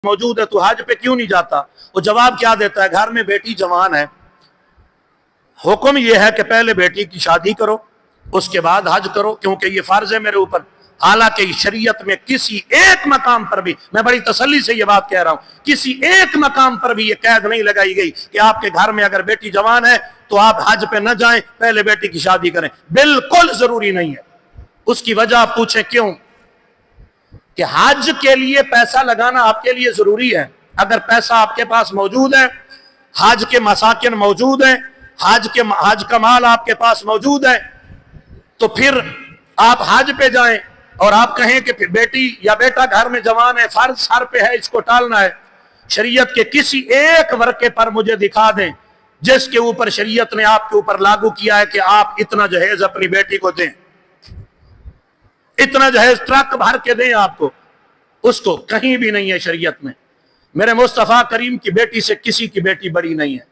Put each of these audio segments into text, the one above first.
موجود ہے تو حج پہ کیوں نہیں جاتا؟ وہ جواب کیا دیتا ہے، گھر میں بیٹی جوان ہے، حکم یہ ہے کہ پہلے بیٹی کی شادی کرو اس کے بعد حج کرو، کیونکہ یہ فرض ہے میرے اوپر۔ حالانکہ شریعت میں کسی ایک مقام پر بھی، میں بڑی تسلی سے یہ بات کہہ رہا ہوں، کسی ایک مقام پر بھی یہ قید نہیں لگائی گئی کہ آپ کے گھر میں اگر بیٹی جوان ہے تو آپ حج پہ نہ جائیں، پہلے بیٹی کی شادی کریں۔ بالکل ضروری نہیں ہے۔ اس کی وجہ آپ پوچھیں کیوں؟ کہ حج کے لیے پیسہ لگانا آپ کے لیے ضروری ہے۔ اگر پیسہ آپ کے پاس موجود ہے، حج کے مساکن موجود ہیں، حج کا مال آپ کے پاس موجود ہے، تو پھر آپ حج پہ جائیں اور آپ کہیں کہ بیٹی یا بیٹا گھر میں جوان ہے، فرض سر پہ ہے، اس کو ٹالنا ہے۔ شریعت کے کسی ایک ورقے پر مجھے دکھا دیں جس کے اوپر شریعت نے آپ کے اوپر لاگو کیا ہے کہ آپ اتنا جہیز اپنی بیٹی کو دیں، اتنا جہیز ٹرک بھر کے دیں آپ کو، اس کو کہیں بھی نہیں ہے شریعت میں۔ میرے مصطفیٰ کریم کی بیٹی سے کسی کی بیٹی بڑی نہیں ہے۔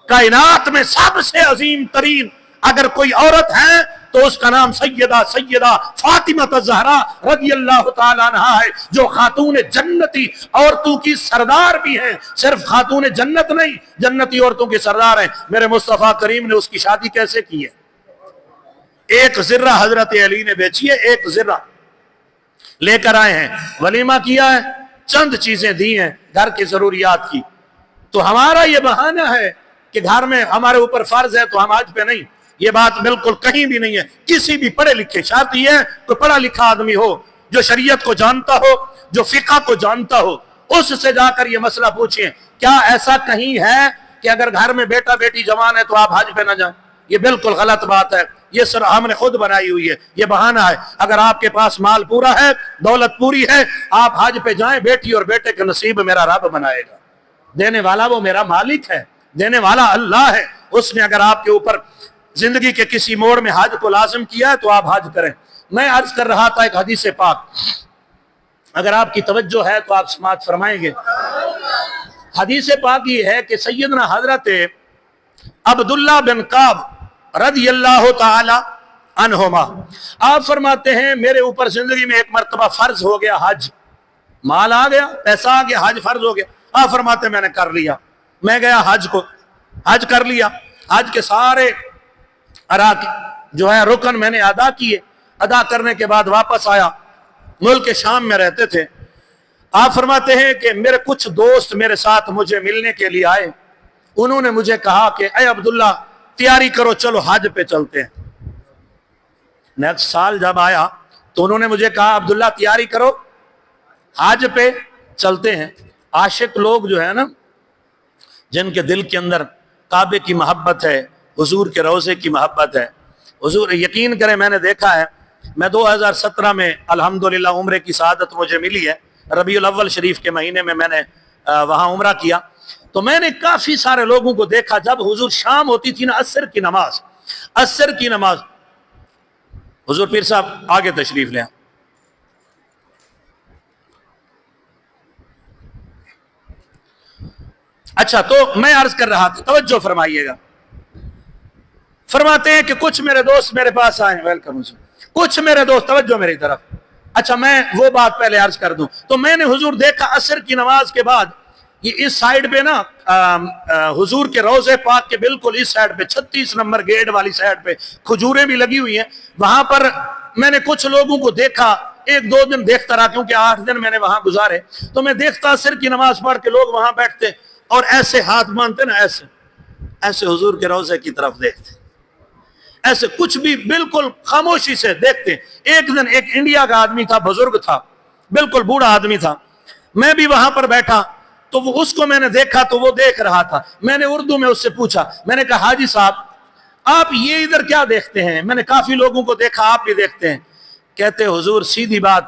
کائنات میں سب سے عظیم ترین اگر کوئی عورت ہے تو اس کا نام سیدہ فاطمہ الزہرا رضی اللہ تعالیٰ عنہ ہے، جو خاتون جنتی عورتوں کی سردار بھی ہیں۔ صرف خاتون جنت نہیں، جنتی عورتوں کی سردار ہیں۔ میرے مصطفیٰ کریم نے اس کی شادی کیسے کی ہے؟ ایک ذرہ حضرت علی نے بیچی ہے، ایک ذرہ لے کر آئے ہیں، ولیمہ کیا ہے، چند چیزیں دی ہیں گھر کی ضروریات کی۔ تو ہمارا یہ بہانہ ہے کہ گھر میں ہمارے اوپر فرض ہے تو ہم حج پہ نہیں، یہ بات بالکل کہیں بھی نہیں ہے۔ کسی بھی پڑھے لکھے، شرط یہ ہے کہ پڑھا لکھا آدمی ہو، جو شریعت کو جانتا ہو، جو فقہ کو جانتا ہو، اس سے جا کر یہ مسئلہ پوچھیں کیا ایسا کہیں ہے کہ اگر گھر میں بیٹا بیٹی جوان ہے تو آپ حج پہ نہ جائیں؟ یہ بالکل غلط بات ہے، یہ سر ہم نے خود بنائی ہوئی ہے، یہ بہانہ ہے۔ اگر آپ کے پاس مال پورا ہے، دولت پوری ہے، آپ حج پہ جائیں، بیٹی اور بیٹے کا نصیب میرا رب بنائے گا۔ دینے والا وہ میرا مالک ہے، دینے والا اللہ ہے۔ اس نے اگر آپ کے اوپر زندگی کے کسی موڑ میں حج کو لازم کیا ہے تو آپ حج کریں۔ میں عرض کر رہا تھا ایک حدیث پاک، اگر آپ کی توجہ ہے تو آپ سماعت فرمائیں گے۔ حدیث پاک یہ ہے کہ سیدنا حضرت عبداللہ بن کعب رضی اللہ تعالی عنہما آپ فرماتے ہیں میرے اوپر زندگی میں ایک مرتبہ فرض ہو گیا حج، مال آ گیا، پیسہ آ گیا، حج فرض ہو گیا۔ آپ فرماتے ہیں میں نے کر لیا، میں گیا حج کر لیا، حج کے سارے جو ہے رکن میں نے ادا کیے، ادا کرنے کے بعد واپس آیا، ملک شام میں رہتے تھے۔ آپ فرماتے ہیں کہ میرے کچھ دوست میرے ساتھ مجھے ملنے کے لیے آئے، انہوں نے مجھے کہا کہ اے عبداللہ تیاری کرو، چلو حج پہ چلتے ہیں۔ نیکسٹ سال جب آیا تو انہوں نے مجھے کہا عبداللہ تیاری کرو، حج پہ چلتے ہیں۔ عاشق لوگ جو ہے نا، جن کے دل کے اندر کعبے کی محبت ہے، حضور کے روضے کی محبت ہے، حضور یقین کریں میں نے دیکھا ہے، میں 2017 میں الحمدللہ عمرے کی سعادت مجھے ملی ہے، ربیع الاول شریف کے مہینے میں میں نے وہاں عمرہ کیا، تو میں نے کافی سارے لوگوں کو دیکھا جب حضور شام ہوتی تھی نا، عصر کی نماز، حضور پیر صاحب آگے تشریف لیں۔ اچھا، تو میں عرض کر رہا تھا، توجہ فرمائیے گا۔ فرماتے ہیں کہ کچھ میرے دوست میرے پاس آئے، ویلکم، کچھ میرے دوست، توجہ میری طرف۔ اچھا، میں وہ بات پہلے عرض کر دوں، تو میں نے حضور دیکھا عصر کی نماز کے بعد یہ اس سائیڈ پہ نا حضور کے روضے پاک کے بالکل اس سائیڈ پہ 36 نمبر گیٹ والی سائیڈ پہ کھجوریں بھی لگی ہوئی ہیں، وہاں پر میں نے کچھ لوگوں کو دیکھا، ایک دو دن دیکھتا رہا کیونکہ 8 دن میں نے وہاں گزارے، تو میں دیکھتا عصر کی نماز پڑھ کے لوگ وہاں بیٹھتے اور ایسے ہاتھ مانتے نا، ایسے حضور کے روضے کی طرف دیکھتے، ایسے کچھ بھی بالکل خاموشی سے دیکھتے۔ ایک دن ایک انڈیا کا آدمی تھا، بزرگ تھا، بالکل بوڑھا آدمی تھا، میں بھی وہاں پر بیٹھا تو اس کو میں نے دیکھا تو وہ دیکھ رہا تھا۔ میں نے اردو میں اس سے پوچھا، میں نے کہا حاجی صاحب آپ یہ ادھر کیا دیکھتے ہیں؟ میں نے کافی لوگوں کو دیکھا، آپ بھی دیکھتے ہیں۔ کہتے حضور سیدھی بات،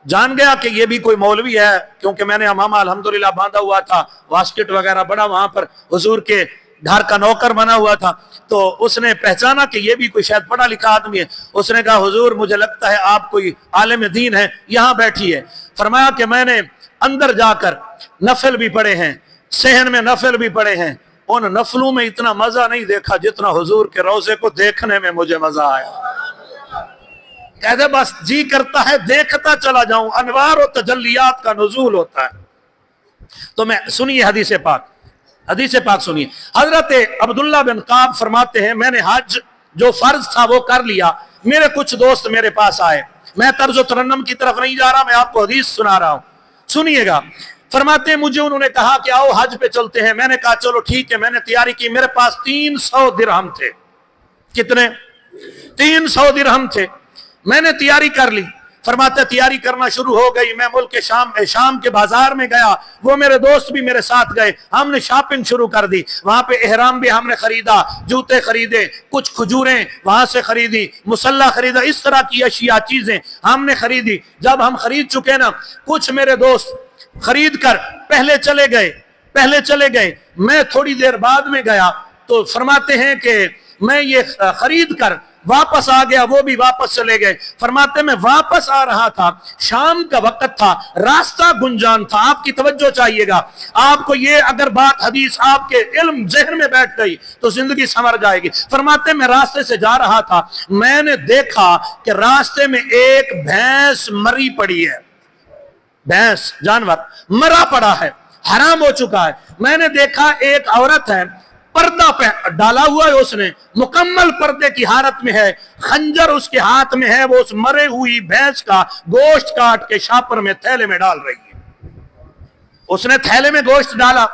جان گیا کہ یہ بھی کوئی مولوی ہے، کیونکہ میں نے امامہ الحمدللہ باندھا ہوا تھا، واسکٹ وغیرہ بڑا وہاں پر حضور کے گھر کا نوکر بنا ہوا تھا، تو اس نے پہچانا کہ یہ بھی کوئی شاید پڑھا لکھا آدمی ہے۔ اس نے کہا حضور مجھے لگتا ہے آپ کوئی عالم دین ہے، یہاں بیٹھی ہے۔ فرمایا کہ میں نے اندر جا کر نفل بھی پڑھے ہیں، صحن میں نفل بھی پڑھے ہیں، ان نفلوں میں اتنا مزہ نہیں دیکھا جتنا حضور کے روضے کو دیکھنے میں مجھے مزہ آیا۔ کہتے بس جی کرتا ہے دیکھتا چلا جاؤں، انوار و تجلیات کا نزول ہوتا ہے۔ तो मैं सुनिए हदीस पाक सुनिए। हजरत अब्दुल्ला बिन काब फरमाते हैं, मैंने हज जो फर्ज था वो कर लिया। मेरे कुछ दोस्त मेरे पास आए, मैं तर्ज तरन्नम की तरफ नहीं जा रहा, मैं आपको हदीस सुना रहा हूं, सुनिएगा। फरमाते हैं मुझे उन्होंने कहा कि आओ हज पे चलते हैं। मैंने कहा चलो ठीक है। मैंने तैयारी की, मेरे पास 300 दिरहम थे। कितने? 300 दिरहम थे। मैंने तैयारी कर ली। फरमाते तैयारी करना शुरू हो गई। मैं मुल्क के शाम के बाजार में गया, वो मेरे दोस्त भी मेरे साथ गए। हमने शॉपिंग शुरू कर दी। वहां पे एहराम भी हमने खरीदा, जूते खरीदे, कुछ खजूरें वहां से खरीदी, मुसल्ला खरीदा, इस तरह की अशिया चीजें हमने खरीदी। जब हम खरीद चुके ना, कुछ मेरे दोस्त खरीद कर पहले चले गए। मैं थोड़ी देर बाद में गया तो फरमाते हैं कि मैं ये खरीद कर वापस आ गया, वो भी वापस चले गए। फरमाते मैं वापस आ रहा था, शाम का वक्त था, रास्ता गुंजान था। आपकी तवज्जो चाहिएगा, आपको ये अगर बात हदीस आपके इल्म ज़हन में बैठ गई तो जिंदगी संवर जाएगी। फरमाते मैं रास्ते से जा रहा था, मैंने देखा कि रास्ते में एक भैंस मरी पड़ी है। भैंस जानवर मरा पड़ा है, हराम हो चुका है। मैंने देखा एक औरत है, पर्दा पे डाला हुआ है, उसने मुकम्मल पर्दे की हालत में है, खंजर उसके हाथ में है, वो उस मरे हुई भैंस का गोश्त काट के शापर में थैले में डाल रही है। उसने थैले में गोश्त डाला,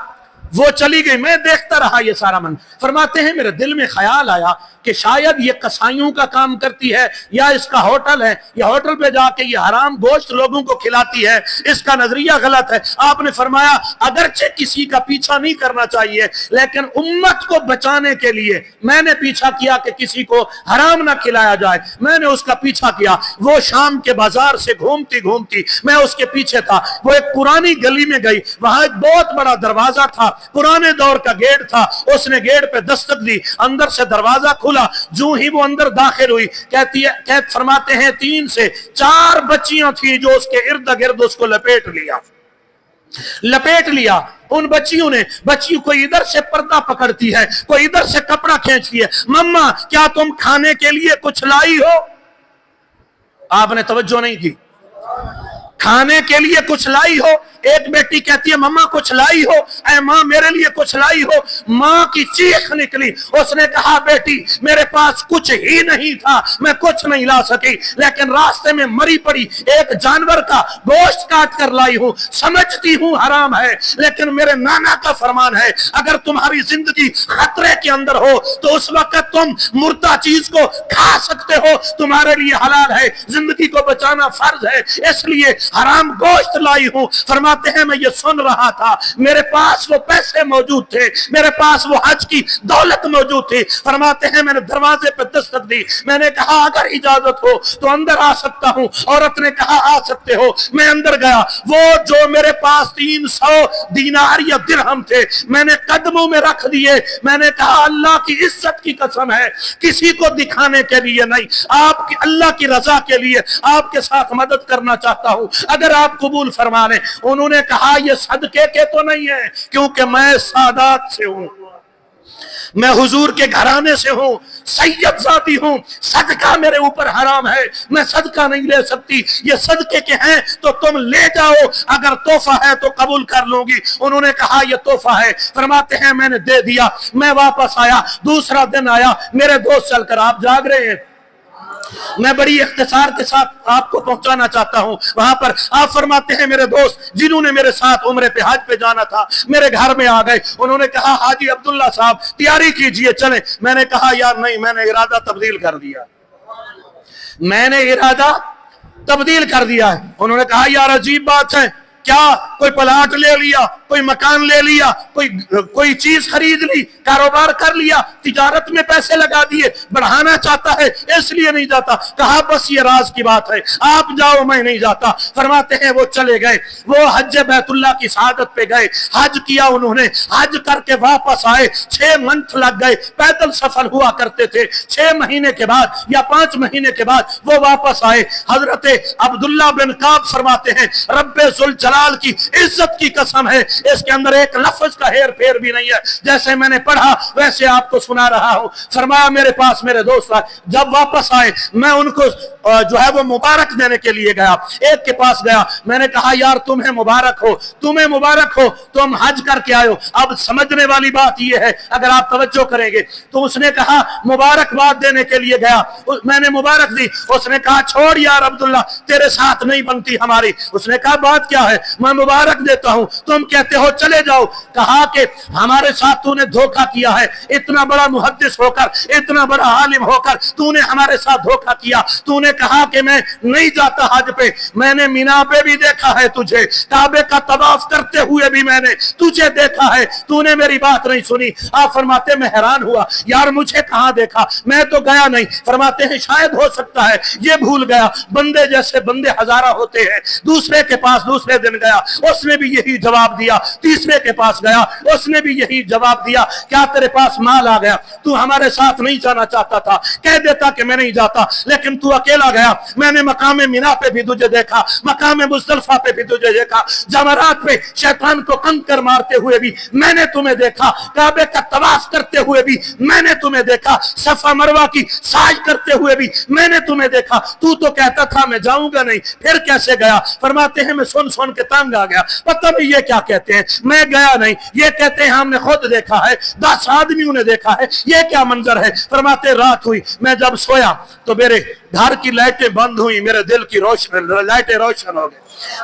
वो चली गई। मैं देखता रहा ये सारा मन। फरमाते हैं मेरे दिल में ख्याल आया कि शायद ये कसाईयों का काम करती है या इसका होटल है, या होटल पे जाके ये हराम गोश्त लोगों को खिलाती है, इसका नजरिया गलत है। आपने फरमाया अगरचे किसी का पीछा नहीं करना चाहिए, लेकिन उम्मत को बचाने के लिए मैंने पीछा किया कि किसी को हराम ना खिलाया जाए। मैंने उसका पीछा किया। वो शाम के बाजार से घूमती घूमती मैं उसके पीछे था। वो एक पुरानी गली में गई, वहां एक बहुत बड़ा दरवाजा था, पुराने दौर का गेट था। उसने गेट पे दस्तक दी, अंदर से दरवाजा खुला। जो ही वो अंदर दाखिल हुई, फरमाते हैं 3 से 4 बच्चियां थी जो उसके इर्द गिर्द उसको लपेट लिया। उन बच्चियों को इधर से पर्दा पकड़ती है, कोई इधर से कपड़ा खींचती है। मम्मा क्या तुम खाने के लिए कुछ लाई हो? आपने तवज्जो नहीं की। खाने के लिए कुछ लाई हो? एक बेटी कहती है मम्मा कुछ लाई हो? ऐ माँ मेरे लिए कुछ लाई हो? माँ की चीख निकली। उसने कहा बेटी मेरे पास कुछ ही नहीं था, मैं कुछ नहीं ला सकी, लेकिन रास्ते में मरी पड़ी एक जानवर का गोश्त काट कर लाई हूं। समझती हूं हराम है, लेकिन मेरे नाना का फरमान है अगर तुम्हारी जिंदगी खतरे के अंदर हो तो उस वक्त तुम मुर्दा चीज को खा सकते हो, तुम्हारे लिए हलाल है, जिंदगी को बचाना फर्ज है, इसलिए हराम गोश्त लाई हूं। फरमाते हैं मैं ये सुन रहा था, मेरे पास वो पैसे मौजूद थे, मेरे पास वो हज की दौलत मौजूद थी। फरमाते हैं मैंने दरवाजे पे दस्तक दी, मैंने कहा अगर इजाजत हो तो अंदर आ सकता हूं। औरत ने कहा आ सकते हो। मैं अंदर गया, वो जो मेरे पास 300 दीनार या दिरहम थे मैंने कदमों में रख दिए। मैंने कहा अल्लाह की इज्जत की कसम है, किसी को दिखाने के लिए नहीं, आपकी अल्लाह की रजा के लिए आपके साथ मदद करना चाहता हूं, अगर आप कबूल फरमा लें। उन्होंने कहा ये सदके के तो नहीं है, क्योंकि मैं सादात से हूं, मैं हुजूर के घराने से हूं, सैयद जाती हूं, सदका मेरे ऊपर हराम है, मैं सदका नहीं ले सकती, ये सदके के हैं तो तुम ले जाओ, अगर तोहफा है तो कबूल कर लूंगी। उन्होंने कहा ये तोहफा है। फरमाते हैं मैंने दे दिया। मैं वापस आया, दूसरा दिन आया, मेरे दोस्त चलकर आप जाग रहे हैं, मैं बड़ी इख्तिसार के साथ आपको पहुंचाना चाहता हूं। वहां पर आप फरमाते हैं मेरे दोस्त जिन्होंने मेरे साथ उम्रे पे हज पे जाना था मेरे घर में आ गए। उन्होंने कहा हाजी अब्दुल्ला साहब तैयारी कीजिए चले। मैंने कहा यार नहीं, मैंने इरादा तब्दील कर दिया, मैंने इरादा तब्दील कर दिया है। उन्होंने कहा यार अजीब बात है, क्या कोई प्लाट ले लिया, कोई मकान ले लिया, कोई चीज खरीद ली, कारोबार कर लिया, तिजारत में पैसे लगा दिए, बढ़ाना चाहता है इसलिए नहीं जाता। कहा बस ये राज की बात है, आप जाओ मैं नहीं जाता। फरमाते हैं वो चले गए, वो हज बैतुल्लाह की शहादत पे गए, हज किया उन्होंने, हज करके वापस आए। 6 मंथ लग गए, पैदल सफर हुआ करते थे। 6 महीने के बाद या 5 महीने के बाद वो वापस आए। हजरत अब्दुल्ला बिन काब फरमाते हैं रब्बे जुल जलाल की, इज्जत की कसम है, इसके अंदर एक लफ्ज का हेर फेर भी नहीं है। जैसे मैंने पढ़ा वैसे आपको सुना रहा हूं। फरमाया मेरे पास मेरे दोस्त आए, जब वापस आए मैं उनको जो है वो मुबारक देने के लिए गया। एक के पास गया, मैंने कहा यार तुम्हें मुबारक हो, तुम्हें मुबारक हो, तुम हज करके आए हो। अब समझने वाली बात यह है, अगर आप तवज्जो करेंगे तो उसने कहा मुबारकबाद देने के लिए गया, मैंने मुबारक दी। उसने कहा छोड़ यार अब्दुल्ला, तेरे साथ नहीं बनती हमारी। उसने कहा बात क्या है? मैं मुबारक देता हूं, तुम कहते हो चले जाओ। कहा कि हमारे साथ तूने धोखा किया है, इतना बड़ा मुहद्दिस होकर, इतना बड़ा आलिम होकर तूने हमारे साथ धोखा किया। तूने कहा कि मैं नहीं जाता हज पे, मैंने मीना पे भी देखा है तुझे, काबे का तवाफ करते हुए भी मैंने तुझे देखा है, तूने मेरी बात नहीं सुनी। आप फरमाते मैं हैरान हुआ, यार मुझे कहां देखा, मैं तो गया नहीं। फरमाते हैं शायद हो सकता है ये भूल गया, बंदे जैसे बंदे हजारा होते हैं। दूसरे के पास दूसरे दिन गया, उसने भी यही जवाब दिया। तीसरे के पास गया, उसने भी यही जवाब दिया। क्या तेरे पास माल आ गया? तू हमारे साथ नहीं जाना चाहता था, कह देता कि मैं नहीं जाता, लेकिन तू अकेला गया। मैंने मकाम मिना पे भी तुझे देखा, मकाम मुज़दलिफा पे भी तुझे देखा, जमरात पे शैतान को कंकर मारते हुए भी मैंने तुम्हें देखा, काबे का तवाफ करते हुए भी मैंने तुम्हें देखा, सफा मरवा की साज करते हुए भी मैंने तुम्हें देखा। तू तो कहता था मैं जाऊंगा नहीं, फिर कैसे गया? फरमाते हैं मैं सुन सुन के तंग आ गया, पता नहीं ये क्या कहते हैं, मैं गया नहीं, ये कहते हैं हमने खुद देखा है, 10 आदमियों ने देखा है, ये क्या मंजर है? फरमाते रात हुई, मैं जब सोया तो मेरे घर की लाइटें बंद हुई, मेरे दिल की रोशन लाइटें रोशन हो गई,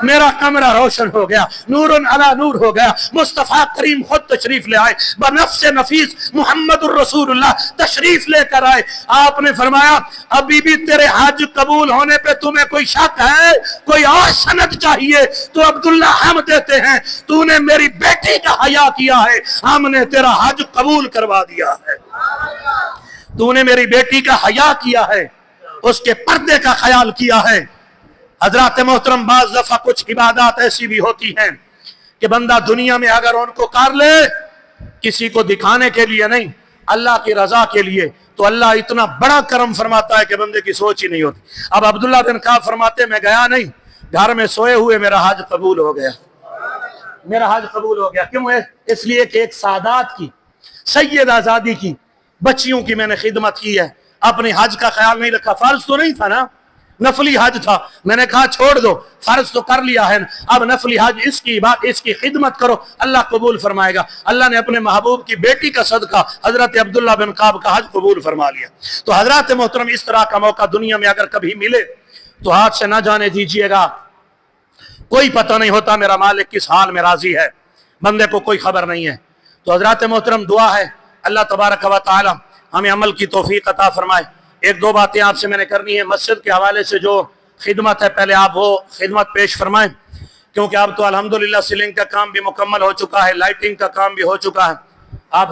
मेरा कमरा रोशन हो गया, नूरन अला नूर हो गया। मुस्तफा करीम खुद तशरीफ ले आए, बनफ्से नफीस मुहम्मदुर रसूलुल्लाह तशरीफ लेकर आए। आपने फरमाया अभी भी तेरे हज कबूल होने पे तुम्हें कोई शक है, कोई और सनद चाहिए तो अब्दुल्ला हम देते हैं। तूने मेरी बेटी का हया किया है, हमने तेरा हज कबूल करवा दिया है। तूने मेरी बेटी का हया किया है, उसके पर्दे का ख्याल किया है। हजरत मोहतरम बाज़ दफा कुछ इबादत ऐसी भी होती हैं कि बंदा दुनिया में अगर उनको कर ले, किसी को दिखाने के लिए नहीं, अल्लाह की रजा के लिए, तो अल्लाह इतना बड़ा करम फरमाता है कि बंदे की सोच ही नहीं होती। अब अब्दुल्ला बिन काब फरमाते मैं गया नहीं, घर में सोए हुए मेरा हज कबूल हो गया, मेरा हज कबूल हो गया। क्यों है? इसलिए कि एक सादात की, सैयद आजादी की, बच्चियों की मैंने खिदमत की है, अपने हज का ख्याल नहीं रखा। फर्ज तो नहीं था ना, नफली हज था, मैंने कहा छोड़ दो, फर्ज तो कर लिया है, अब नफली हज इसकी बात, इसकी खिदमत करो, अल्लाह कबूल फरमाएगा। अल्लाह ने अपने महबूब की बेटी का सदका हजरत अब्दुल्ला बिन काब का हज कबूल फरमा लिया। तो हजरत मोहतरम इस तरह का मौका दुनिया में अगर कभी मिले तो हाथ से ना जाने दीजिएगा। कोई पता नहीं होता मेरा मालिक किस हाल में राजी है, बंदे को कोई खबर नहीं है। तो हजरत मोहतरम दुआ है अल्लाह तबारक व तआला हमें अमल की तौफीक अता फरमाए। एक दो बातें आपसे मैंने करनी है। मस्जिद के हवाले से जो खिदमत है पहले आप वो खिदमत पेश फरमाएं, क्योंकि अब तो अल्हम्दुलिल्लाह सीलिंग का काम भी मुकम्मल हो चुका है, लाइटिंग का काम भी हो चुका है।